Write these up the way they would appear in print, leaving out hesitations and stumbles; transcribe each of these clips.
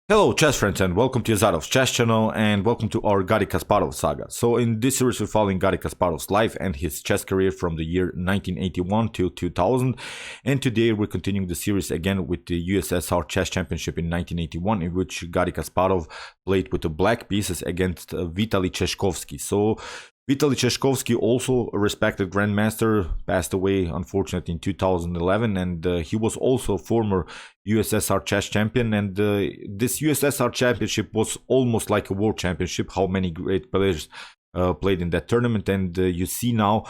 Hello chess friends and welcome to Azarov's chess channel and welcome to our Garry Kasparov saga. So in this series we're following Garry Kasparov's life and his chess career from the year 1981 till 2000, and today we're continuing the series again with the USSR Chess Championship in 1981, in which Garry Kasparov played with the black pieces against Vitaly Tseshkovsky. So Vitaly Tseshkovsky, also a respected grandmaster, passed away unfortunately in 2011, and he was also a former USSR chess champion, and this USSR championship was almost like a world championship, how many great players played in that tournament. And you see now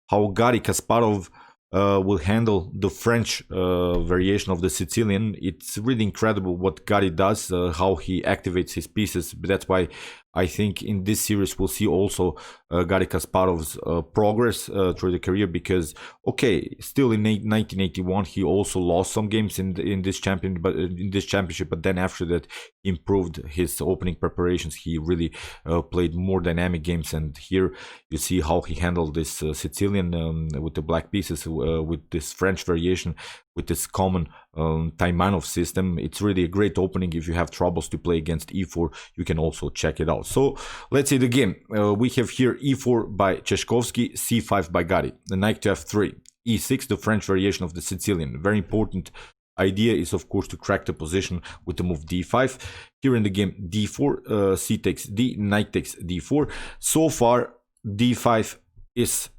how Garry Kasparov will handle the French variation of the Sicilian. It's really incredible what Garry does, how he activates his pieces. But that's why I think in this series we'll see also Garry Kasparov's progress through the career, because okay, still in 1981 he also lost some games in this championship, but then after that he improved his opening preparations. He really played more dynamic games, and here you see how he handled this Sicilian with the black pieces, with this French variation, with this common Taimanov system. It's really a great opening. If you have troubles to play against e4, you can also check it out. So let's see the game. We have here e4 by Tseshkovsky, c5 by Garry, the knight to f3, e6, the French variation of the Sicilian. Very important idea is of course to crack the position with the move d5. Here in the game d4, c takes d, knight takes d4. So far d5 is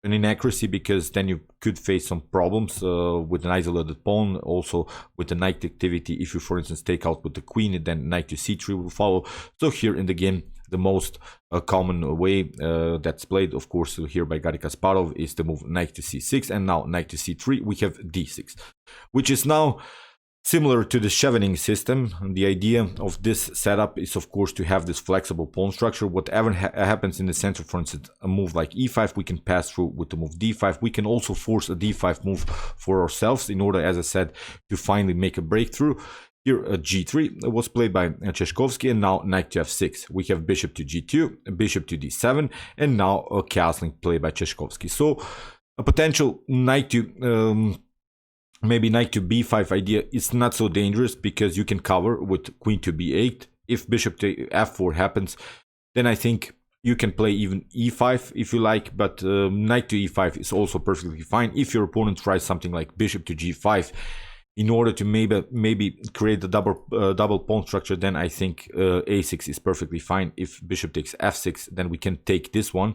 an inaccuracy, because then you could face some problems with an isolated pawn, also with the knight activity. If you, for instance, take out with the queen, then knight to c3 will follow. So here in the game, the most common way that's played, of course, here by Garry Kasparov, is the move knight to c6, and now knight to c3. We have d6, which is now similar to the chevening system. The idea of this setup is of course to have this flexible pawn structure. Whatever happens in the center, for instance a move like e5, we can pass through with the move d5. We can also force a d5 move for ourselves in order, as I said, to finally make a breakthrough. Here g3 was played by Tseshkovsky, and now knight to f6. We have bishop to g2, bishop to d7, and now a castling played by Tseshkovsky. So a potential knight to maybe knight to b5 idea is not so dangerous, because you can cover with queen to b8. If bishop to f4 happens, then I think you can play even e5 if you like, but knight to e5 is also perfectly fine. If your opponent tries something like bishop to g5 in order to maybe create a double pawn structure, then I think a6 is perfectly fine. If bishop takes f6, then we can take this one,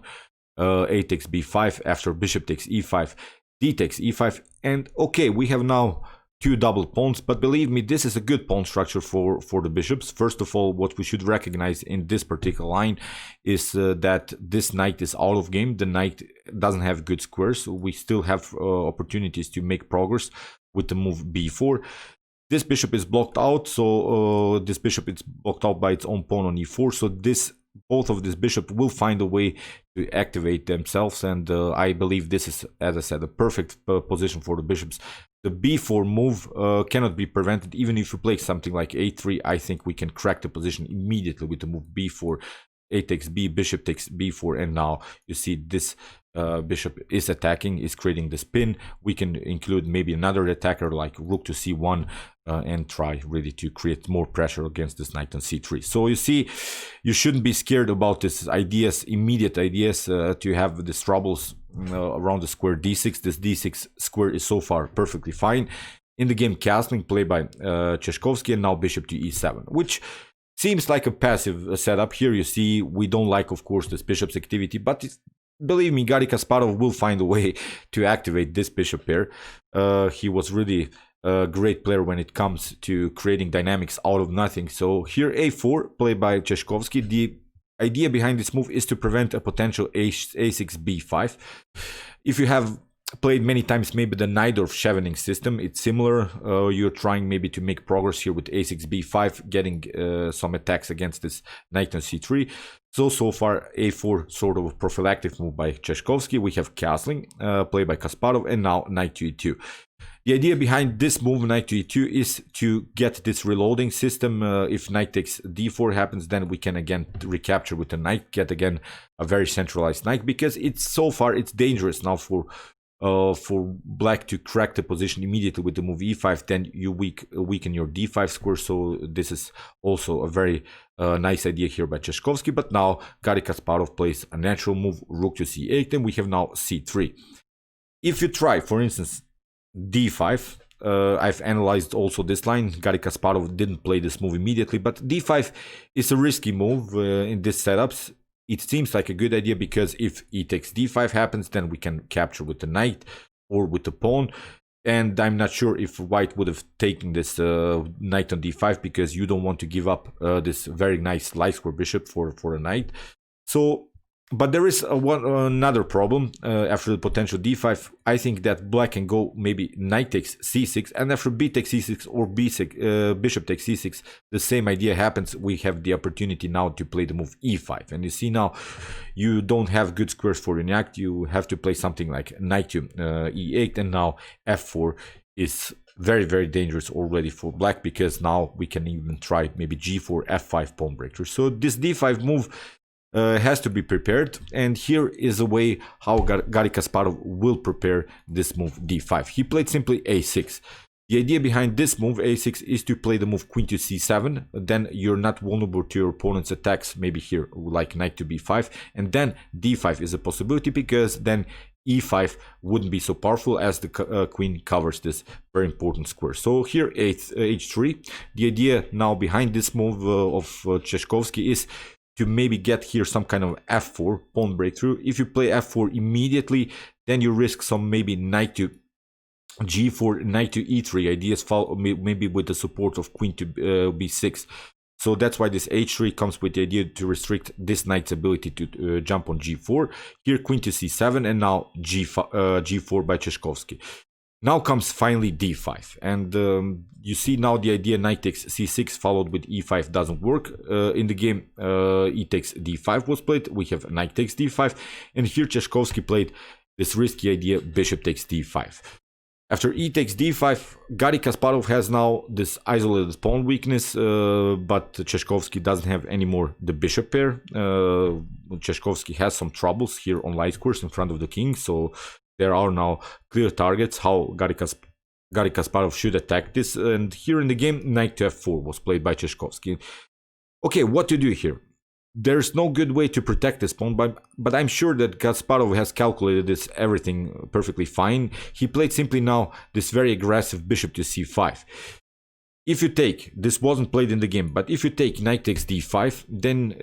a takes b5, after bishop takes e5, d takes e5, and okay, we have now two double pawns. But believe me, this is a good pawn structure for the bishops. First of all, what we should recognize in this particular line is that this knight is out of game. The knight doesn't have good squares, so we still have opportunities to make progress with the move b4. This bishop is blocked out, so this bishop is blocked out by its own pawn on e4, so both of this bishop will find a way to activate themselves, and I believe this is, as I said, a perfect position for the bishops. The b4 move cannot be prevented. Even if you play something like a3, I think we can crack the position immediately with the move b4. A takes b, bishop takes b4, and now you see this bishop is attacking, is creating the spin. We can include maybe another attacker like rook to c1 and try really to create more pressure against this knight on c3. So you see, you shouldn't be scared about these ideas, immediate ideas, to have these troubles around the square d6. This d6 square is so far perfectly fine. In the game, castling played by Tseshkovsky, and now bishop to e7, which seems like a passive setup. Here you see we don't like, of course, this bishop's activity, but believe me, Garry Kasparov will find a way to activate this bishop pair. He was really a great player when it comes to creating dynamics out of nothing. So here a4 played by Tseshkovsky. The idea behind this move is to prevent a potential a6 b5. If you have played many times maybe the Najdorf chevening system, it's similar. You're trying maybe to make progress here with a6 b5, getting some attacks against this knight on c3. So far a4 sort of a prophylactic move by Tseshkovsky. We have castling played by Kasparov, and now knight to e2. The idea behind this move, knight to e2, is to get this reloading system. If knight takes d4 happens, then we can again recapture with the knight, get again a very centralized knight, because it's so far it's dangerous now for for black to crack the position immediately with the move e5, then you weaken your d5 square. So this is also a very nice idea here by Tseshkovsky. But now Garry Kasparov plays a natural move, rook to c8, and we have now c3. If you try, for instance, d5, I've analyzed also this line. Garry Kasparov didn't play this move immediately, but d5 is a risky move in these setups. It seems like a good idea because if e takes d5 happens, then we can capture with the knight or with the pawn. And I'm not sure if white would have taken this knight on d5 because you don't want to give up this very nice light square bishop for a knight. So, but there is another problem after the potential d5. I think that black can go maybe knight takes c6, and after b takes c6 or b6, bishop takes c6, the same idea happens. We have the opportunity now to play the move e5, and you see now you don't have good squares for your knight. You have to play something like knight to e8, and now f4 is very, very dangerous already for black because now we can even try maybe g4, f5 pawn breakthrough. So this d5 move has to be prepared, and here is a way how Garry Kasparov will prepare this move d5. He played simply a6. The idea behind this move a6 is to play the move queen to c7, then you're not vulnerable to your opponent's attacks, maybe here like knight to b5, and then d5 is a possibility because then e5 wouldn't be so powerful as the queen covers this very important square. So here h3. The idea now behind this move of Tseshkovsky is to maybe get here some kind of f4 pawn breakthrough. If you play f4 immediately, then you risk some maybe knight to g4, knight to e3 ideas, maybe with the support of queen to b6. So that's why this h3 comes with the idea to restrict this knight's ability to jump on g4. Here queen to c7, and now g4 by Tseshkovsky. Now comes finally d5, and you see now the idea knight takes c6 followed with e5 doesn't work. In the game e takes d5 was played, we have knight takes d5, and here Tseshkovsky played this risky idea bishop takes d5. After e takes d5, Garry Kasparov has now this isolated pawn weakness, but Tseshkovsky doesn't have anymore the bishop pair. Tseshkovsky has some troubles here on light squares in front of the king, so there are now clear targets how Garry Kasparov should attack this. And here in the game, knight to f4 was played by Tseshkovsky. Okay, what to do here? There's no good way to protect this pawn, but I'm sure that Kasparov has calculated this everything perfectly fine. He played simply now this very aggressive bishop to c5. If you take, this wasn't played in the game, but if you take knight takes d5, then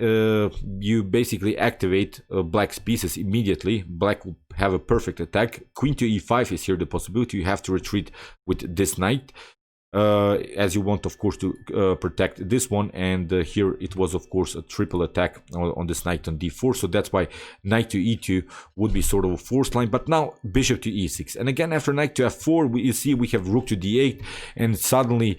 you basically activate black's pieces immediately. Black will have a perfect attack. Queen to e5 is here the possibility. You have to retreat with this knight, as you want, of course, to protect this one. And here it was, of course, a triple attack on this knight on d4. So that's why knight to e2 would be sort of a forced line. But now bishop to e6. And again, after knight to f4, you see we have rook to d8, and suddenly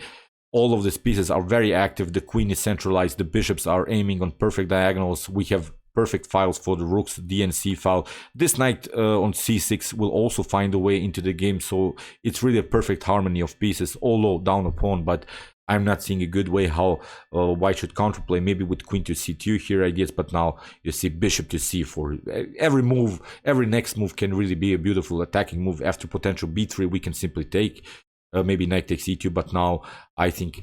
all of these pieces are very active. The queen is centralized. The bishops are aiming on perfect diagonals. We have perfect files for the rooks, d and c file. This knight on c6 will also find a way into the game. So it's really a perfect harmony of pieces, although down a pawn. But I'm not seeing a good way how white should counterplay. Maybe with queen to c2 here, I guess. But now you see bishop to c4. Every move, every next move can really be a beautiful attacking move. After potential b3, we can simply take. Maybe knight takes e2, but now I think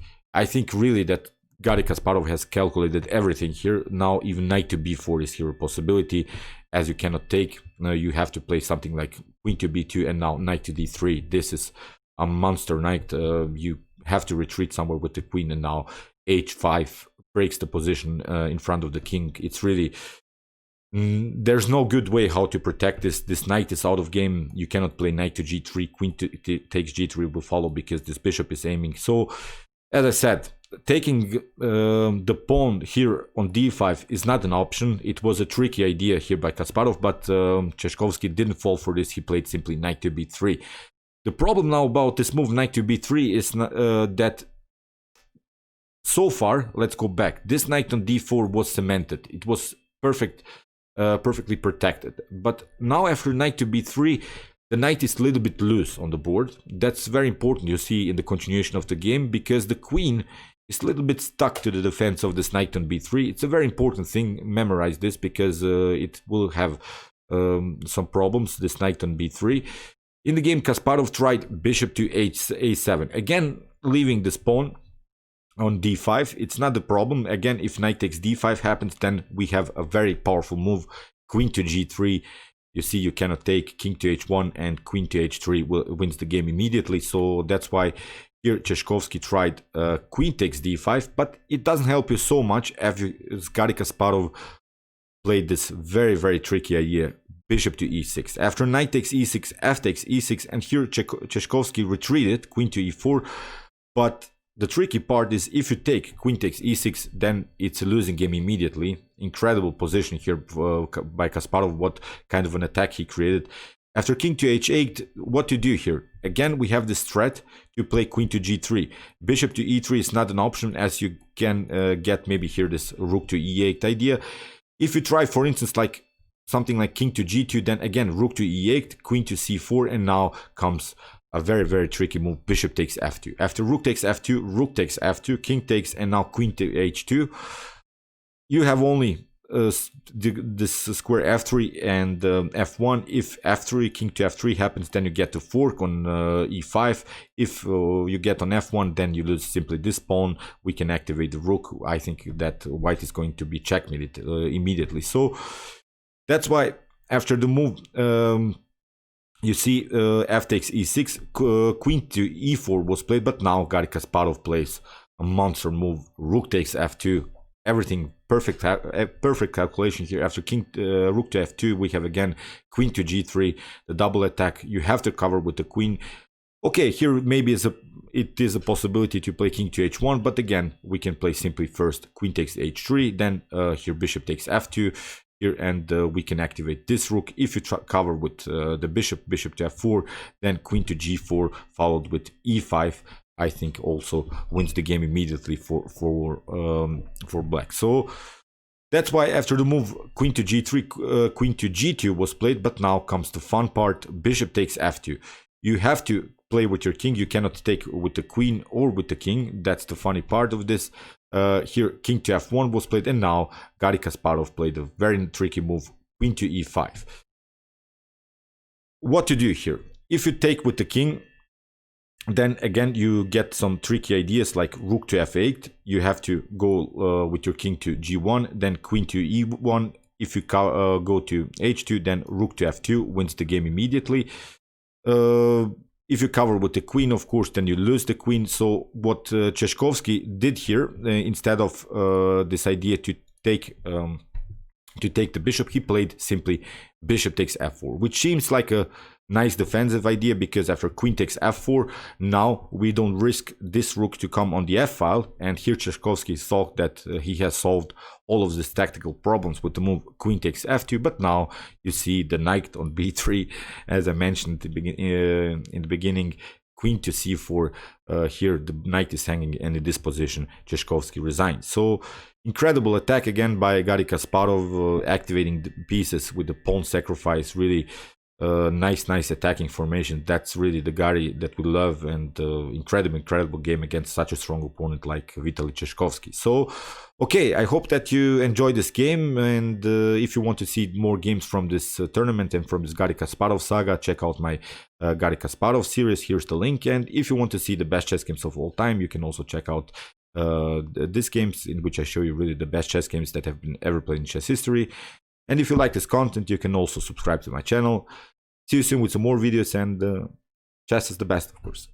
really that Garry Kasparov has calculated everything here. Now even knight to b4 is here a possibility, as you cannot take. You have to play something like queen to b2 and now knight to d3. This is a monster knight. You have to retreat somewhere with the queen, and now h5 breaks the position in front of the king. It's really... there's no good way how to protect this. This knight is out of game. You cannot play knight to g3. Queen takes g3 will follow because this bishop is aiming. So, as I said, taking the pawn here on d5 is not an option. It was a tricky idea here by Kasparov, but Tseshkovsky didn't fall for this. He played simply knight to b3. The problem now about this move knight to b3 is that so far, let's go back. This knight on d4 was cemented. It was perfectly protected. But now after knight to b3, the knight is a little bit loose on the board. That's very important, you see, in the continuation of the game, because the queen is a little bit stuck to the defense of this knight on b3. It's a very important thing. Memorize this because it will have some problems, this knight on b3. In the game, Kasparov tried bishop to a7, again leaving this pawn on d5. It's not the problem. Again, if knight takes d5 happens, then we have a very powerful move. Queen to g3. You see, you cannot take. King to h1 and queen to h3 wins the game immediately. So that's why here Tseshkovsky tried queen takes d5, but it doesn't help you so much as Garry Kasparov played this very, very tricky idea. Bishop to e6. After knight takes e6, f takes e6, and here Tseshkovsky retreated, queen to e4. But the tricky part is if you take queen takes e6, then it's a losing game immediately. Incredible position here by Kasparov, what kind of an attack he created. After king to h8, what to do here? Again, we have this threat to play queen to g3. Bishop to e3 is not an option, as you can get maybe here this rook to e8 idea. If you try, for instance, like something like king to g2, then again rook to e8, queen to c4, and now comes a very, very tricky move. Bishop takes f2. After rook takes f2, rook takes f2, king takes, and now queen to h2. You have only this square f3 and f1. If f3, king to f3 happens, then you get to fork on e5. If you get on f1, then you lose simply this pawn. We can activate the rook. I think that white is going to be checkmated immediately. So that's why after the move, you see f takes e6, queen to e4 was played, but now Garry Kasparov plays a monster move. Rook takes f2. Everything perfect, perfect calculation here. After king rook to f2, we have again queen to g3, the double attack. You have to cover with the queen. Okay, here maybe it is a possibility to play king to h1, but again we can play simply first queen takes h3, then here bishop takes f2 here, and we can activate this rook. If you cover with the bishop to f4, then queen to g4 followed with e5. I think also wins the game immediately for black. So that's why after the move queen to g3, queen to g2 was played, but now comes the fun part. Bishop takes f2. You have to play with your king. You cannot take with the queen or with the king. That's the funny part of this. Here king to f1 was played, and now Garry Kasparov played a very tricky move, queen to e5. What to do here? If you take with the king, then again you get some tricky ideas like rook to f8. You have to go with your king to g1, then queen to e1. If you go to h2, then rook to f2 wins the game immediately. If you cover with the queen, of course, then you lose the queen. So what Tseshkovsky did here, instead of this idea to take the bishop, he played simply bishop takes f4, which seems like a nice defensive idea, because after queen takes f4, now we don't risk this rook to come on the f file. And here Tseshkovsky thought that he has solved all of these tactical problems with the move queen takes f2, but now you see the knight on b3, as I mentioned in the beginning, queen to c4. Here the knight is hanging, and in this position Tseshkovsky resigns. So incredible attack again by Garry Kasparov, activating the pieces with the pawn sacrifice. Really nice attacking formation. That's really the Garry that we love, and incredible game against such a strong opponent like Vitaly Tseshkovsky. So okay, I hope that you enjoyed this game, and if you want to see more games from this tournament and from this Garry Kasparov saga, check out my Garry Kasparov series. Here's the link. And if you want to see the best chess games of all time, you can also check out these games, in which I show you really the best chess games that have been ever played in chess history. And if you like this content, you can also subscribe to my channel. See you soon with some more videos, and chess is the best, of course.